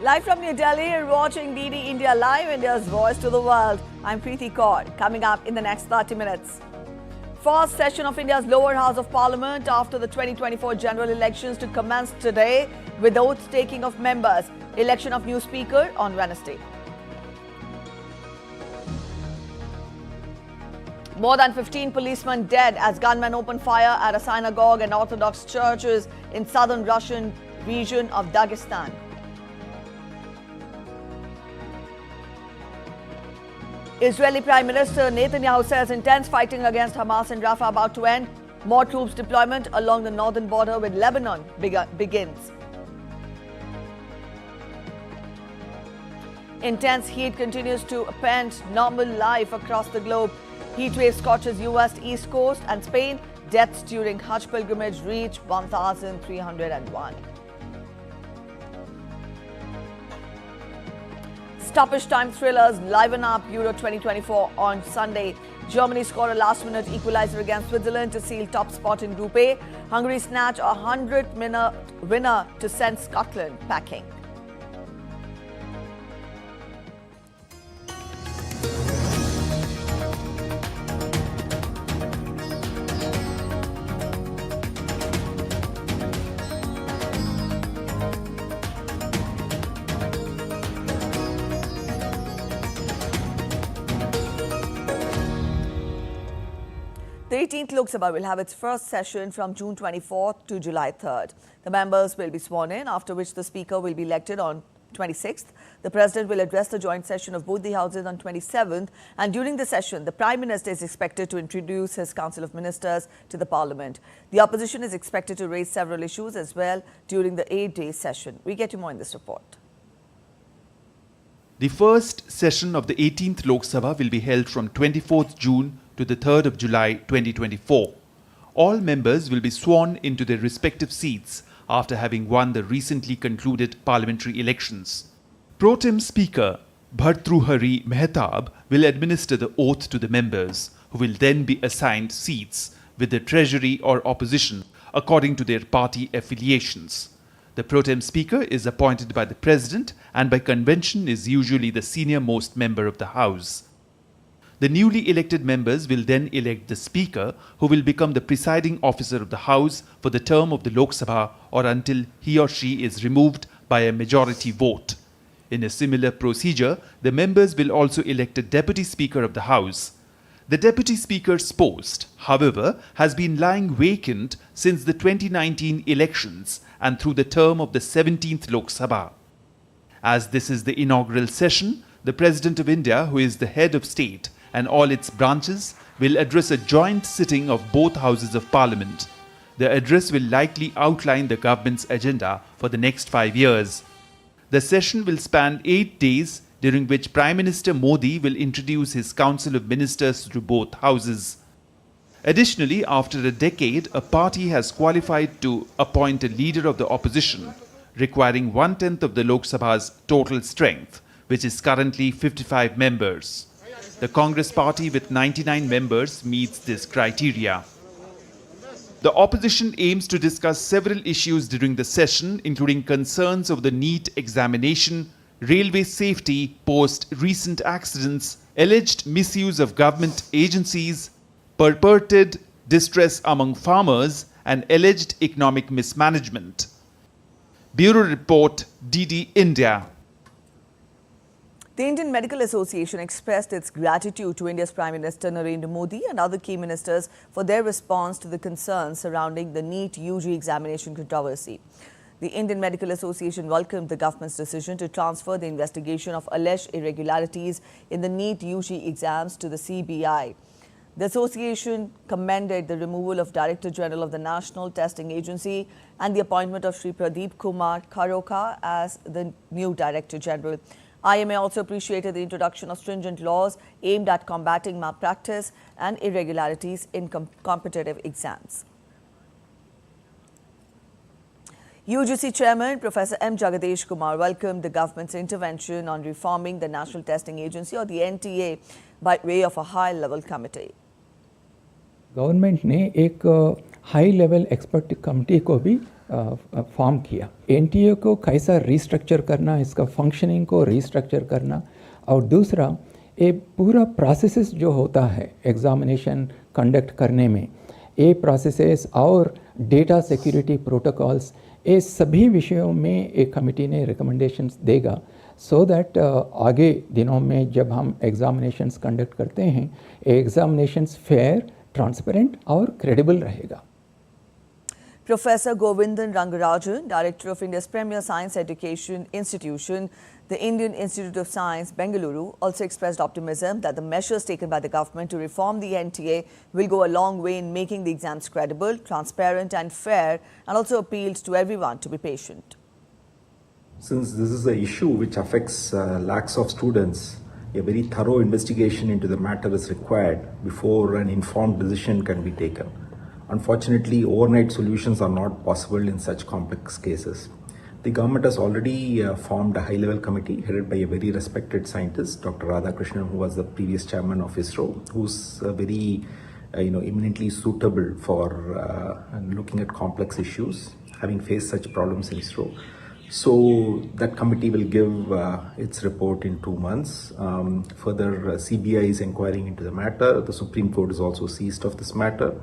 Live from New Delhi, you're watching DD India Live, India's voice to the world. I'm Preeti Kaur. Coming up in the next 30 minutes. First session of India's lower house of parliament after the 2024 general elections to commence today with oath taking of members. Election of new speaker on Wednesday. More than 15 policemen dead as gunmen opened fire at a synagogue and Orthodox churches in southern Russian region of Dagestan. Israeli Prime Minister Netanyahu says intense fighting against Hamas in Rafah about to end. More troops deployment along the northern border with Lebanon begins. Intense heat continues to upend normal life across the globe. Heatwave scorches US East Coast and Spain. Deaths during Hajj pilgrimage reach 1,301. Stoppage time thrillers liven up Euro 2024 on Sunday. Germany scored a last-minute equalizer against Switzerland to seal top spot in Group A. Hungary snatch a 100-minute winner to send Scotland packing. The 18th Lok Sabha will have its first session from June 24th to July 3rd. The members will be sworn in, after which the Speaker will be elected on 26th. The President will address the joint session of both the houses on 27th, and during the session, the Prime Minister is expected to introduce his Council of Ministers to the Parliament. The opposition is expected to raise several issues as well during the 8-day session. We get you more in this report. The first session of the 18th Lok Sabha will be held from 24th June to the 3rd of July 2024. All members will be sworn into their respective seats after having won the recently concluded parliamentary elections. Pro Tem Speaker Bhartruhari Mehtab will administer the oath to the members, who will then be assigned seats with the Treasury or opposition according to their party affiliations. The Pro Tem Speaker is appointed by the President and by convention is usually the senior most member of the House. The newly elected members will then elect the Speaker, who will become the presiding officer of the House for the term of the Lok Sabha or until he or she is removed by a majority vote. In a similar procedure, the members will also elect a Deputy Speaker of the House. The Deputy Speaker's post, however, has been lying vacant since the 2019 elections and through the term of the 17th Lok Sabha. As this is the inaugural session, the President of India, who is the head of state, and all its branches will address a joint sitting of both houses of parliament. The address will likely outline the government's agenda for the next 5 years. The session will span 8 days, during which Prime Minister Modi will introduce his Council of Ministers to both houses. Additionally, after a decade, a party has qualified to appoint a leader of the opposition, requiring 1/10 of the Lok Sabha's total strength, which is currently 55 members. The Congress party with 99 members meets this criteria. The opposition aims to discuss several issues during the session, including concerns of the NEET examination, railway safety post recent accidents, alleged misuse of government agencies, purported distress among farmers, and alleged economic mismanagement. Bureau Report, DD India. The Indian Medical Association expressed its gratitude to India's Prime Minister Narendra Modi and other key ministers for their response to the concerns surrounding the NEET UG examination controversy. The Indian Medical Association welcomed the government's decision to transfer the investigation of alleged irregularities in the NEET UG exams to the CBI. The association commended the removal of Director General of the National Testing Agency and the appointment of Sri Pradeep Kumar Kharoka as the new Director General. IMA also appreciated the introduction of stringent laws aimed at combating malpractice and irregularities in competitive exams. UGC Chairman Professor M. Jagadesh Kumar welcomed the government's intervention on reforming the National Testing Agency or the NTA by way of a high-level committee. Government ने एक high level expert committee को भी form किया। NTA को कैसा restructure करना, इसका functioning को रिस्ट्रक्चर करना, और दूसरा ये पूरा प्रोसेसेस जो होता है एग्जामिनेशन कंडक्ट करने में, ये प्रोसेसेस और डेटा सिक्योरिटी प्रोटोकॉल्स, ये सभी विषयों में एक कमेटी ने रिकमेंडेशंस देगा, सो दैट आगे दिनों में जब हम एग्जामिनेशंस कंडक्ट करते हैं, एग्जामिनेशंस फेयर, ट्रांसपेरेंट और क्रेडिबल रहेगा। Professor Govindan Rangarajan, Director of India's premier science education institution, the Indian Institute of Science, Bengaluru, also expressed optimism that the measures taken by the government to reform the NTA will go a long way in making the exams credible, transparent and fair, and also appealed to everyone to be patient. Since this is an issue which affects lakhs of students, a very thorough investigation into the matter is required before an informed decision can be taken. Unfortunately, overnight solutions are not possible in such complex cases. The government has already formed a high-level committee headed by a very respected scientist, Dr. Radhakrishnan, who was the previous chairman of ISRO, who's very eminently suitable for looking at complex issues, having faced such problems in ISRO. So that committee will give its report in 2 months. Further, CBI is inquiring into the matter. The Supreme Court is also seized of this matter.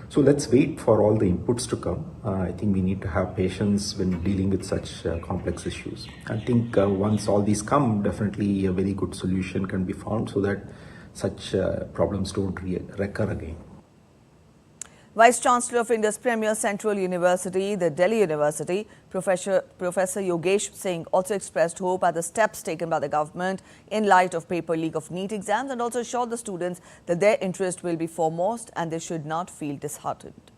So let's wait for all the inputs to come. I think we need to have patience when dealing with such complex issues. I think once all these come, definitely a very good solution can be found so that such problems don't recur again. Vice Chancellor of India's premier central university, the Delhi University, Professor Yogesh Singh, also expressed hope at the steps taken by the government in light of paper leak of NEET exams, and also assured the students that their interest will be foremost and they should not feel disheartened.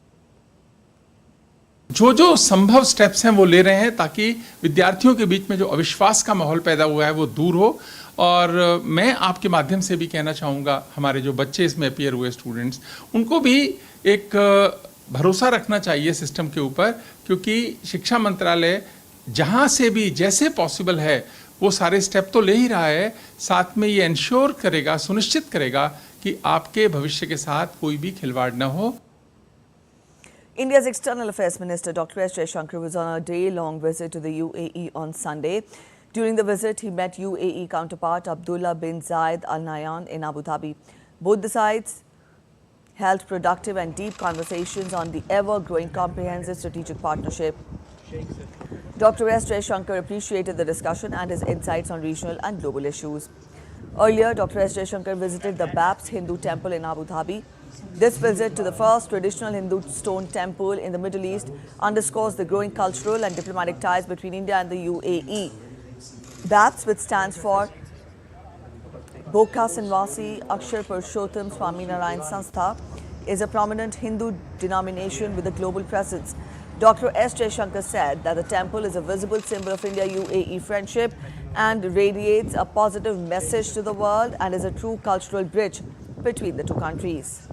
जो संभव steps हैं वो ले रहे हैं ताकि विद्यार्थियों के बीच में जो अविश्वास का माहौल पैदा हुआ है वो दूर हो। और मैं आपके माध्यम से भी कहना चाहूँगा, हमारे जो बच्चे इसमें अपीयर हुए स्टूडेंट्स, उनको भी एक भरोसा रखना चाहिए सिस्टम के ऊपर, क्योंकि शिक्षा मंत्रालय जहाँ से भी जैसे पॉसिबल है वो सारे स्टेप तो ले ही रहा है, साथ में ये इंश्योर करेगा, सुनिश्चित करेगा कि आपके भविष्य के साथ कोई भी खिलवाड़ न हो। India's External Affairs Minister Dr. S. Shankars was on a day-long visit to the UAE on Sunday. During the visit, he met UAE counterpart Abdullah bin Zayed Al Nahyan in Abu Dhabi. Both the sides held productive and deep conversations on the ever-growing comprehensive strategic partnership. Dr. S. Shankars appreciated the discussion and his insights on regional and global issues. Earlier, Dr. S. Shankars visited the Babs Hindu temple in Abu Dhabi. This visit to the first traditional Hindu stone temple in the Middle East underscores the growing cultural and diplomatic ties between India and the UAE. BAPS, which stands for Bokha Sinwasi Akshar Purushottam Swaminarayan Sanstha, is a prominent Hindu denomination with a global presence. Dr. S. Shankars said that the temple is a visible symbol of India-UAE friendship and radiates a positive message to the world and is a true cultural bridge between the two countries.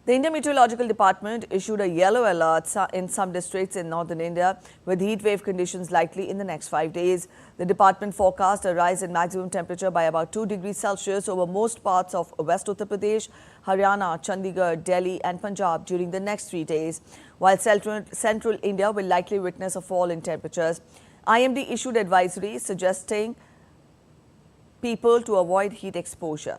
The Indian Meteorological Department issued a yellow alert in some districts in northern India with heat wave conditions likely in the next 5 days. The department forecast a rise in maximum temperature by about 2 degrees Celsius over most parts of West Uttar Pradesh, Haryana, Chandigarh, Delhi and Punjab during the next 3 days, while central India will likely witness a fall in temperatures. IMD issued advisories suggesting people to avoid heat exposure.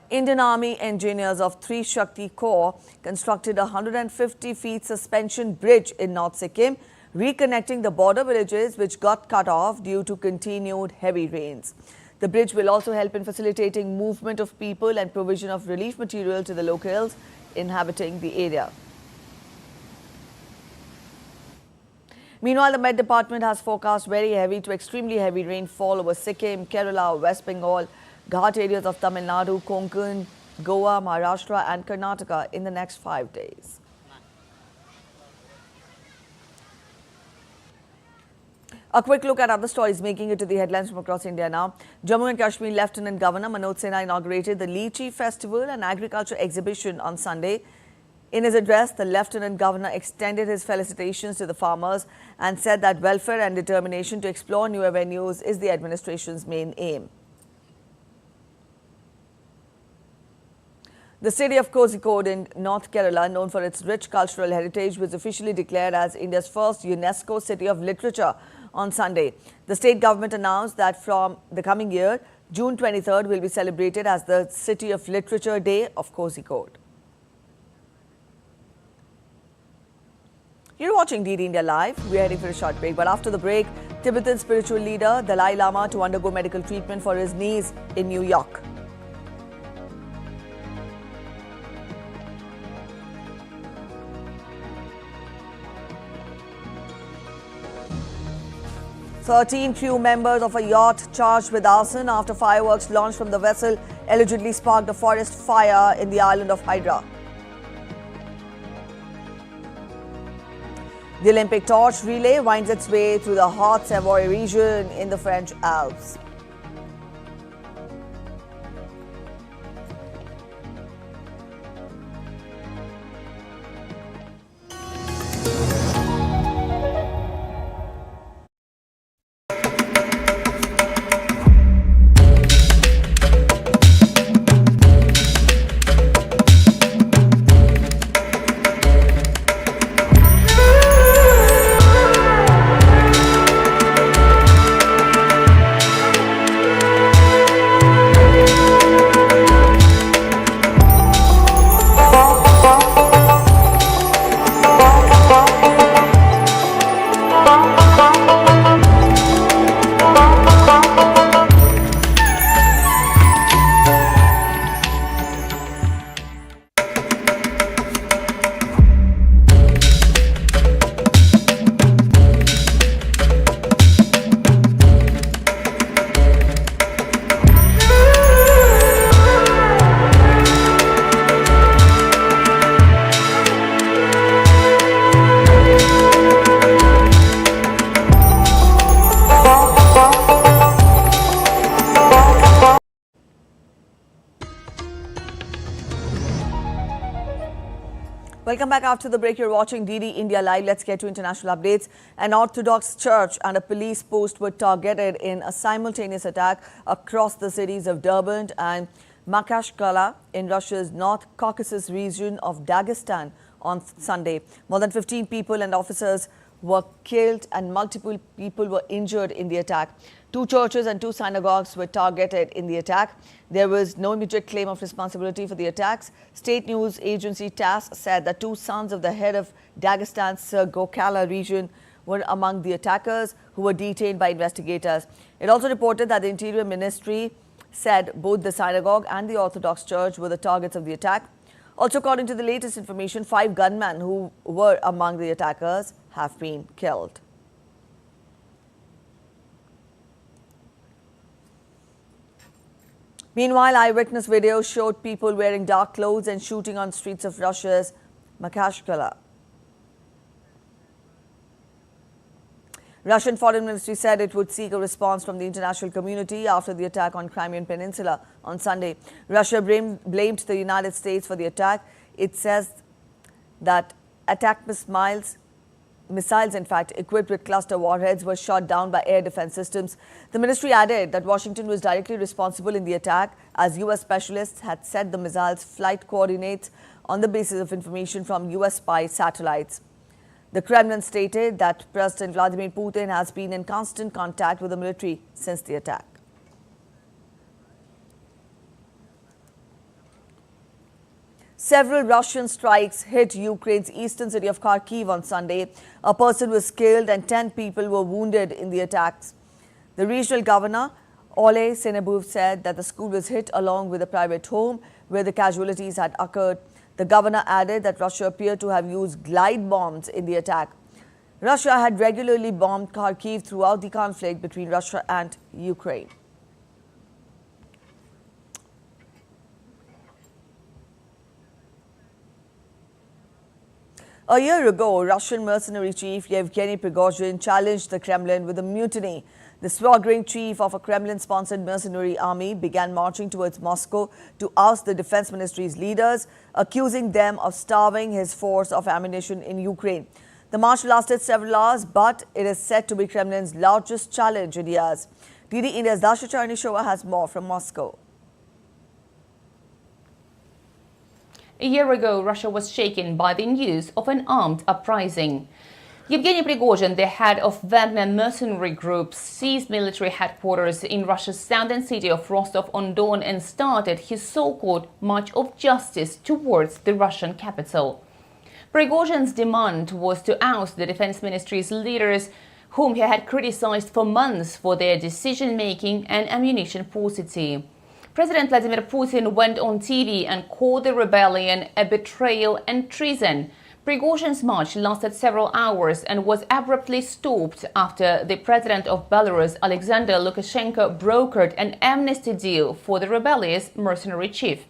Indian Army engineers of 3 Shakti Corps constructed a 150 feet suspension bridge in North Sikkim, reconnecting the border villages which got cut off due to continued heavy rains. The bridge will also help in facilitating movement of people and provision of relief material to the locals inhabiting the area. Meanwhile, the Met Department has forecast very heavy to extremely heavy rainfall over Sikkim, Kerala, West Bengal, Ghat areas of Tamil Nadu, Konkan, Goa, Maharashtra and Karnataka in the next 5 days. A quick look at other stories making it to the headlines from across India now. Jammu and Kashmir Lieutenant Governor Manoj Sinha inaugurated the Lychee Festival and Agriculture Exhibition on Sunday. In his address, the Lieutenant Governor extended his felicitations to the farmers and said that welfare and determination to explore new avenues is the administration's main aim. The city of Kozhikode in North Kerala, known for its rich cultural heritage, was officially declared as India's first UNESCO City of Literature on Sunday. The state government announced that from the coming year, June 23rd will be celebrated as the City of Literature Day of Kozhikode. You're watching DD India Live. We're heading for a short break, but after the break, Tibetan spiritual leader Dalai Lama to undergo medical treatment for his knees in New York. Thirteen crew members of a yacht charged with arson after fireworks launched from the vessel allegedly sparked a forest fire in the island of Hydra. The Olympic torch relay winds its way through the hot Savoy region in the French Alps. Welcome back after the break. You're watching DD India Live. Let's get to international updates. An Orthodox church and a police post were targeted in a simultaneous attack across the cities of Derbent and Makashkala in Russia's North Caucasus region of Dagestan on Sunday. More than 15 people and officers were killed and multiple people were injured in the attack. 2 churches and 2 synagogues were targeted in the attack. There was no immediate claim of responsibility for the attacks. State news agency TASS said that 2 sons of the head of Dagestan's Gokala region were among the attackers who were detained by investigators. It also reported that the Interior Ministry said both the synagogue and the Orthodox Church were the targets of the attack. Also, according to the latest information, 5 gunmen who were among the attackers have been killed. Meanwhile, eyewitness videos showed people wearing dark clothes and shooting on streets of Russia's Makashkala. Russian Foreign Ministry said it would seek a response from the international community after the attack on Crimean Peninsula on Sunday. Russia blamed the United States for the attack. It says that attack missiles, in fact, equipped with cluster warheads, were shot down by air defense systems. The ministry added that Washington was directly responsible in the attack, as U.S. specialists had set the missiles' flight coordinates on the basis of information from U.S. spy satellites. The Kremlin stated that President Vladimir Putin has been in constant contact with the military since the attack. Several Russian strikes hit Ukraine's eastern city of Kharkiv on Sunday. A person was killed and 10 people were wounded in the attacks. The regional governor, Oleh Syniehub, said that the school was hit along with a private home where the casualties had occurred. The governor added that Russia appeared to have used glide bombs in the attack. Russia had regularly bombed Kharkiv throughout the conflict between Russia and Ukraine. A year ago, Russian mercenary chief Yevgeny Prigozhin challenged the Kremlin with a mutiny. The swaggering chief of a Kremlin-sponsored mercenary army began marching towards Moscow to oust the defense ministry's leaders, accusing them of starving his force of ammunition in Ukraine. The march lasted several hours, but it is said to be Kremlin's largest challenge in years. DD India's Dasha Charnishova has more from Moscow. A year ago, Russia was shaken by the news of an armed uprising. Yevgeny Prigozhin, the head of Wagner mercenary group, seized military headquarters in Russia's southern city of Rostov-on-Don and started his so-called march of justice towards the Russian capital. Prigozhin's demand was to oust the defense ministry's leaders, whom he had criticized for months for their decision-making and ammunition paucity. President Vladimir Putin went on TV and called the rebellion a betrayal and treason. Prigozhin's march lasted several hours and was abruptly stopped after the president of Belarus, Alexander Lukashenko, brokered an amnesty deal for the rebellious mercenary chief.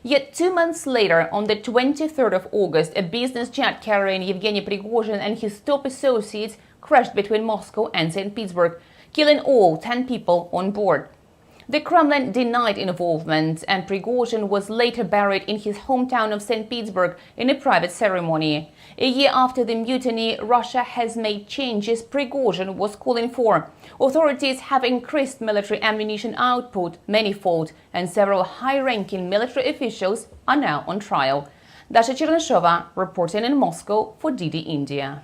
Yet 2 months later, on the 23rd of August, a business jet carrying Yevgeny Prigozhin and his top associates crashed between Moscow and St. Petersburg, killing all 10 people on board. The Kremlin denied involvement, and Prigozhin was later buried in his hometown of St. Petersburg in a private ceremony. A year after the mutiny, Russia has made changes Prigozhin was calling for. Authorities have increased military ammunition output manifold, and several high-ranking military officials are now on trial. Dasha Chernysova reporting in Moscow for DD India.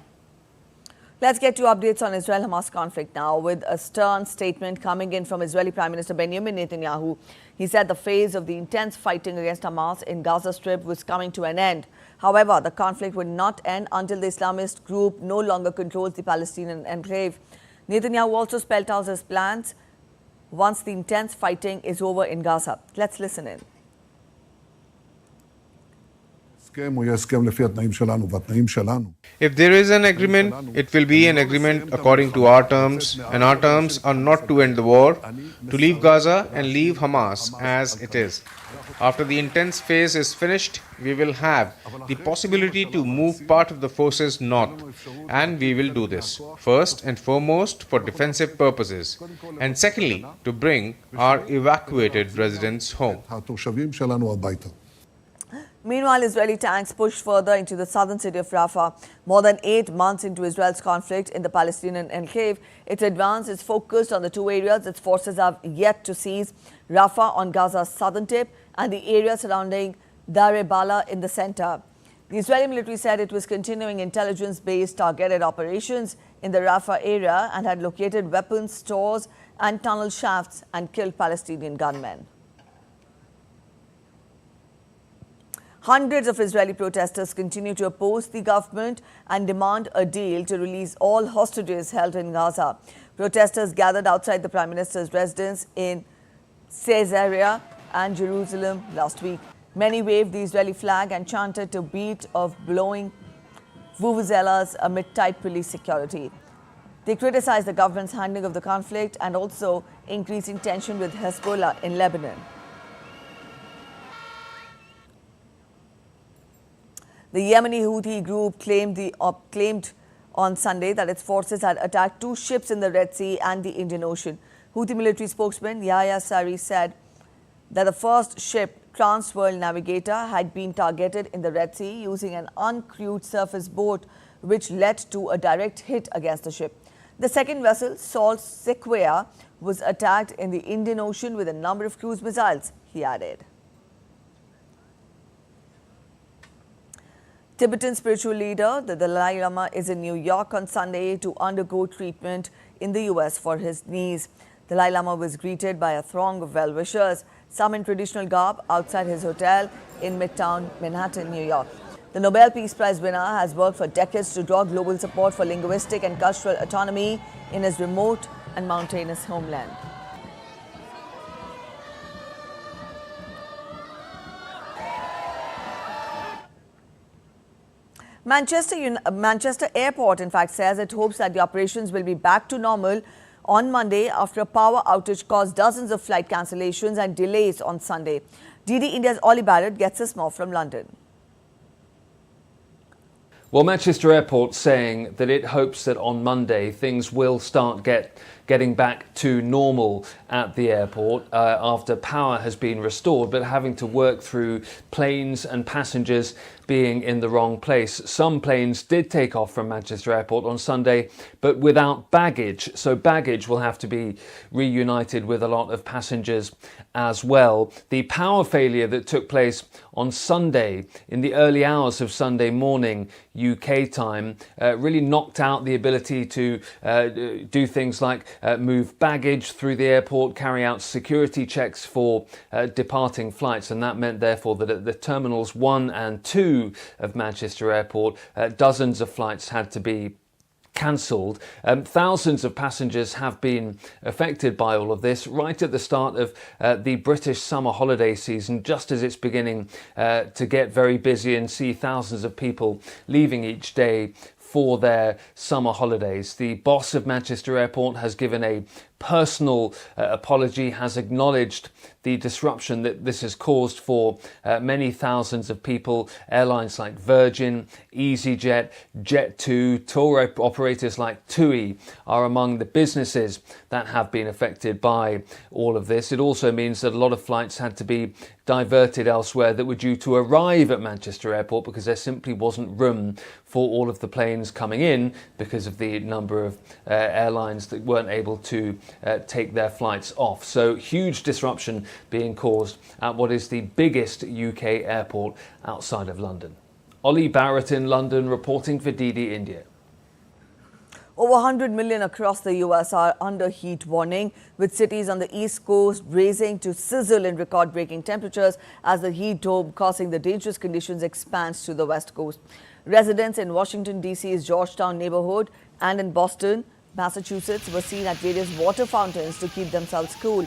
Let's get to updates on Israel-Hamas conflict now, with a stern statement coming in from Israeli Prime Minister Benjamin Netanyahu. He said the phase of the intense fighting against Hamas in Gaza Strip was coming to an end. However, the conflict would not end until the Islamist group no longer controls the Palestinian enclave. Netanyahu also spelled out his plans once the intense fighting is over in Gaza. Let's listen in. If there is an agreement, it will be an agreement according to our terms, and our terms are not to end the war, to leave Gaza and leave Hamas as it is. After the intense phase is finished, we will have the possibility to move part of the forces north, and we will do this, first and foremost for defensive purposes, and secondly, to bring our evacuated residents home. Meanwhile, Israeli tanks pushed further into the southern city of Rafah. More than 8 months into Israel's conflict in the Palestinian enclave, its advance is focused on the two areas its forces have yet to seize: Rafah on Gaza's southern tip and the area surrounding Deir Bala in the center. The Israeli military said it was continuing intelligence-based targeted operations in the Rafah area and had located weapons, stores and tunnel shafts and killed Palestinian gunmen. Hundreds of Israeli protesters continue to oppose the government and demand a deal to release all hostages held in Gaza. Protesters gathered outside the Prime Minister's residence in Caesarea and Jerusalem last week. Many waved the Israeli flag and chanted to beat of blowing vuvuzelas amid tight police security. They criticized the government's handling of the conflict and also increasing tension with Hezbollah in Lebanon. The Yemeni Houthi group claimed on Sunday that its forces had attacked 2 ships in the Red Sea and the Indian Ocean. Houthi military spokesman Yahya Sari said that the first ship, Trans-World Navigator, had been targeted in the Red Sea using an uncrewed surface boat, which led to a direct hit against the ship. The second vessel, Salt Sequoia, was attacked in the Indian Ocean with a number of cruise missiles, he added. Tibetan spiritual leader, the Dalai Lama, is in New York on Sunday to undergo treatment in the US for his knees. Dalai Lama was greeted by a throng of well-wishers, some in traditional garb, outside his hotel in Midtown Manhattan, New York. The Nobel Peace Prize winner has worked for decades to draw global support for linguistic and cultural autonomy in his remote and mountainous homeland. Manchester Airport, in fact, says it hopes that the operations will be back to normal on Monday after a power outage caused dozens of flight cancellations and delays on Sunday. DD India's Ollie Barrett gets us more from London. Well, Manchester Airport saying that it hopes that on Monday things will start getting back to normal at the airport after power has been restored, but having to work through planes and passengers being in the wrong place. Some planes did take off from Manchester Airport on Sunday, but without baggage. So baggage will have to be reunited with a lot of passengers as well. The power failure that took place on Sunday, in the early hours of Sunday morning UK time, really knocked out the ability to do things like move baggage through the airport, carry out security checks for departing flights, and that meant therefore that at the terminals 1 and 2 of Manchester Airport, dozens of flights had to be cancelled. Thousands of passengers have been affected by all of this right at the start of the British summer holiday season, just as it's beginning to get very busy and see thousands of people leaving each day for their summer holidays. The boss of Manchester Airport has given a personal apology, has acknowledged the disruption that this has caused for many thousands of people. Airlines like Virgin, EasyJet, Jet2, tour operators like TUI are among the businesses that have been affected by all of this. It also means that a lot of flights had to be diverted elsewhere that were due to arrive at Manchester Airport because there simply wasn't room for all of the planes coming in because of the number of airlines that weren't able to take their flights off. So huge disruption being caused at what is the biggest UK airport outside of London. Ollie Barrett in London reporting for DD India. Over 100 million across the US are under heat warning, with cities on the East Coast racing to sizzle in record-breaking temperatures as the heat dome causing the dangerous conditions expands to the West Coast. Residents in Washington, D.C.'s Georgetown neighborhood and in Boston, Massachusetts were seen at various water fountains to keep themselves cool.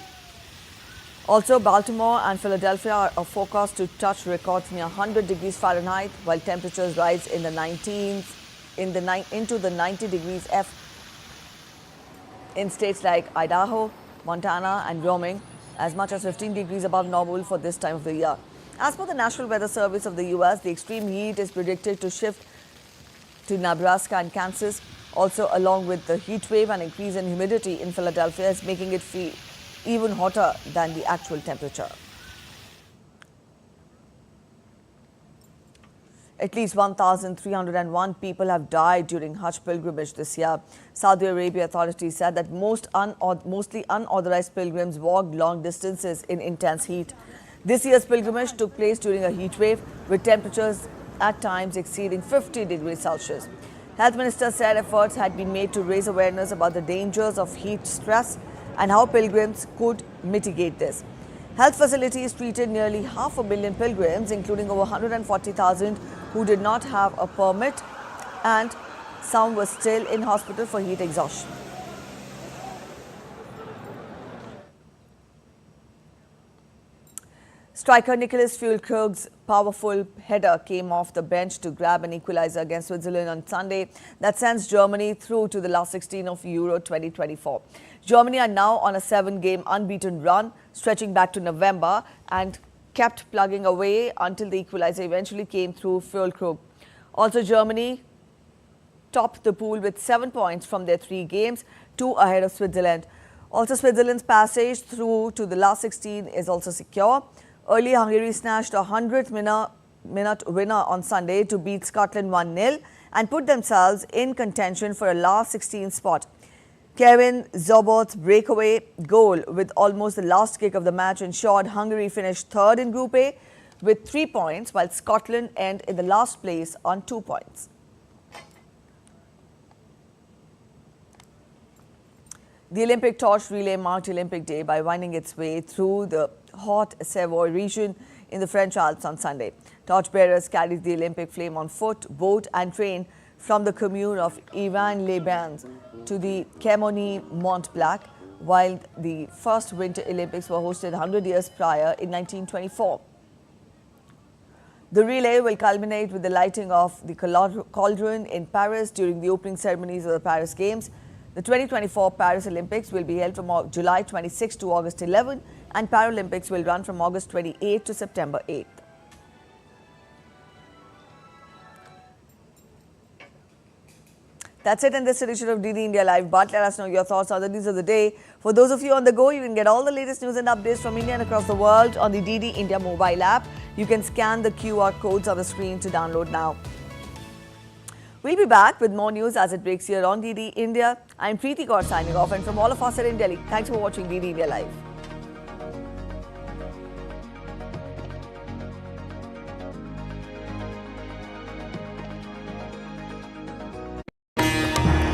Also, Baltimore and Philadelphia are forecast to touch records near 100 degrees Fahrenheit, while temperatures rise in the 19s into the 90 degrees F in states like Idaho, Montana and Wyoming, as much as 15 degrees above normal for this time of the year. As per the National Weather Service of the U.S., the extreme heat is predicted to shift to Nebraska and Kansas. Also, along with the heat wave and increase in humidity in Philadelphia is making it feel even hotter than the actual temperature. At least 1,301 people have died during Hajj pilgrimage this year. Saudi Arabia authorities said that mostly unauthorized pilgrims walked long distances in intense heat. This year's pilgrimage took place during a heat wave, with temperatures at times exceeding 50 degrees Celsius. Health Minister said efforts had been made to raise awareness about the dangers of heat stress and how pilgrims could mitigate this. Health facilities treated nearly 500,000 pilgrims, including over 140,000 who did not have a permit, and some were still in hospital for heat exhaustion. Striker Nicolas Füllkrug's powerful header came off the bench to grab an equalizer against Switzerland on Sunday that sends Germany through to the last 16 of Euro 2024. Germany are now on a 7-game unbeaten run, stretching back to November, and kept plugging away until the equalizer eventually came through Füllkrug. Also, Germany topped the pool with 7 points from their 3 games, 2 ahead of Switzerland. Also, Switzerland's passage through to the last 16 is also secure. Early Hungary snatched a 100th minute winner on Sunday to beat Scotland 1-0 and put themselves in contention for a last 16 spot. Kevin Zobot's breakaway goal with almost the last kick of the match ensured Hungary finished third in Group A with 3 points, while Scotland ended in the last place on 2 points. The Olympic torch relay marked Olympic Day by winding its way through the hot Savoy region in the French Alps on Sunday. Torchbearers carried the Olympic flame on foot, boat and train from the commune of Iran-les-Bains to the Chamonix Mont Blanc, while the first Winter Olympics were hosted 100 years prior in 1924. The relay will culminate with the lighting of the cauldron in Paris during the opening ceremonies of the Paris Games. The 2024 Paris Olympics will be held from July 26 to August 11, and Paralympics will run from August 28 to September 8. That's it in this edition of DD India Live, but let us know your thoughts on the news of the day. For those of you on the go, you can get all the latest news and updates from India and across the world on the DD India mobile app. You can scan the QR codes on the screen to download now. We'll be back with more news as it breaks here on DD India. I'm Preeti Kaur signing off, and from all of us at in Delhi, thanks for watching DD India Live.